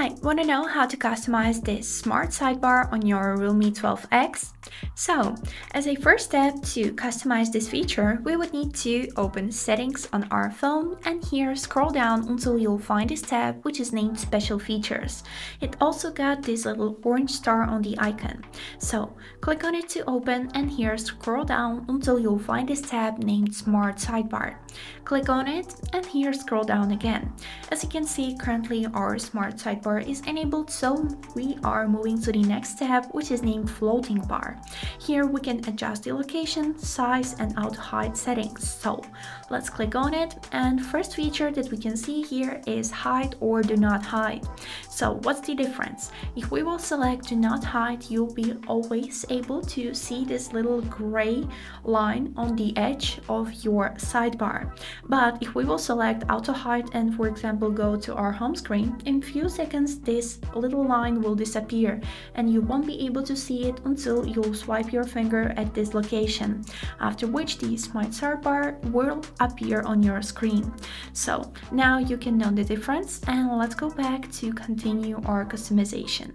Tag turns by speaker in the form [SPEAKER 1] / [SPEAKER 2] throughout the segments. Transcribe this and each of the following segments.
[SPEAKER 1] Hi, want to know how to customize this smart sidebar on your Realme 12x? So, as a first step to customize this feature, we would need to open settings on our phone and here scroll down until you'll find this tab which is named special features. It also got this little orange star on the icon. So, click on it to open and here scroll down until you'll find this tab named smart sidebar. Click on it and here scroll down again. As you can see, currently our smart sidebar is enabled, so we are moving to the next tab which is named floating bar. Here we can adjust the location, size and auto hide settings. So let's click on it, and first feature that we can see here is hide or do not hide. So what's the difference? If we will select do not hide, you'll be always able to see this little gray line on the edge of your sidebar. But if we will select auto hide and for example go to our home screen, in few seconds this little line will disappear and you won't be able to see it until you'll swipe your finger at this location, after which the smart sidebar will appear on your screen. So now you can know the difference, and let's go back to continue our customization.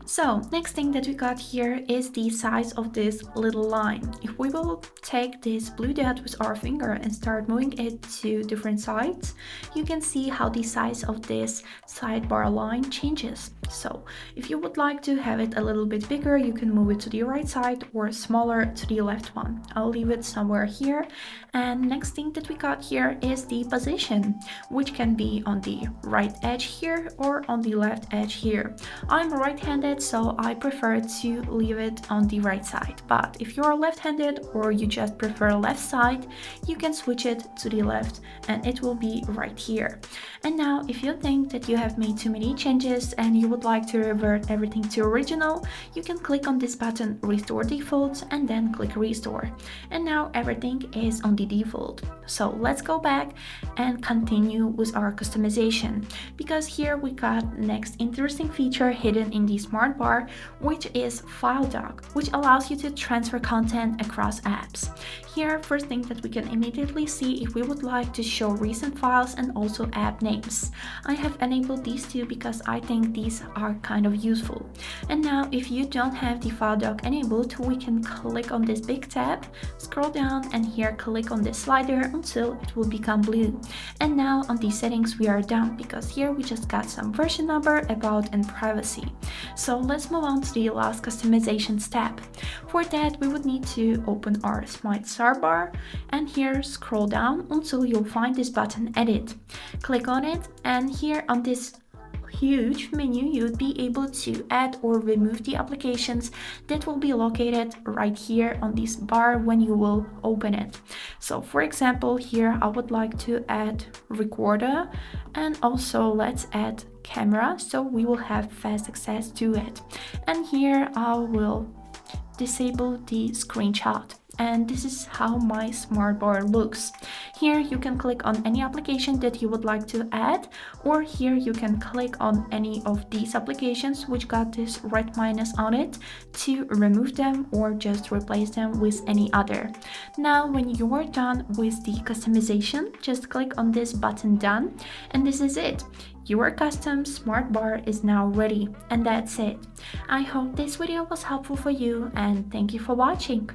[SPEAKER 1] So next thing that we got here is the size of this little line. If we will take this blue dot with our finger and start moving it to different sides, you can see how the size of this sidebar line changes. So if you would like to have it a little bit bigger, you can move it to the right side or smaller to the left one. I'll leave it somewhere here. And next thing that we got here is the position, which can be on the right edge here or on the left edge here. I'm right-handed, so I prefer to leave it on the right side. But if you're left-handed or you just prefer left side, you can switch it to the left and it will be right here. And now if you think that you have made too many changes and you would like to revert everything to original, you can click on this button restore default and then click restore. And now everything is on the default. So let's go back and continue with our customization, because here we got next interesting feature hidden in the smart bar, which is file dock, which allows you to transfer content across apps. Here, first thing that we can immediately see if we would like to show recent files and also app names. I have enabled these two because I think these are kind of useful. And now if you don't have the file dock enabled, we can click on this big tab, scroll down and here click on this slider until it will become blue. And now on the settings we are done, because here we just got some version number, about and privacy. So let's move on to the last customization step. For that we would need to open our smart sidebar and here scroll down until you'll find this button edit. Click on it and here on this huge menu you'd be able to add or remove the applications that will be located right here on this bar when you will open it. So for example here I would like to add recorder and also let's add camera so we will have fast access to it. And here I will disable the screenshot. And this is how my smart bar looks. Here you can click on any application that you would like to add, or here you can click on any of these applications which got this red minus on it to remove them or just replace them with any other. Now when you are done with the customization, just click on this button done, and this is it. Your custom smart bar is now ready, and that's it. I hope this video was helpful for you and thank you for watching.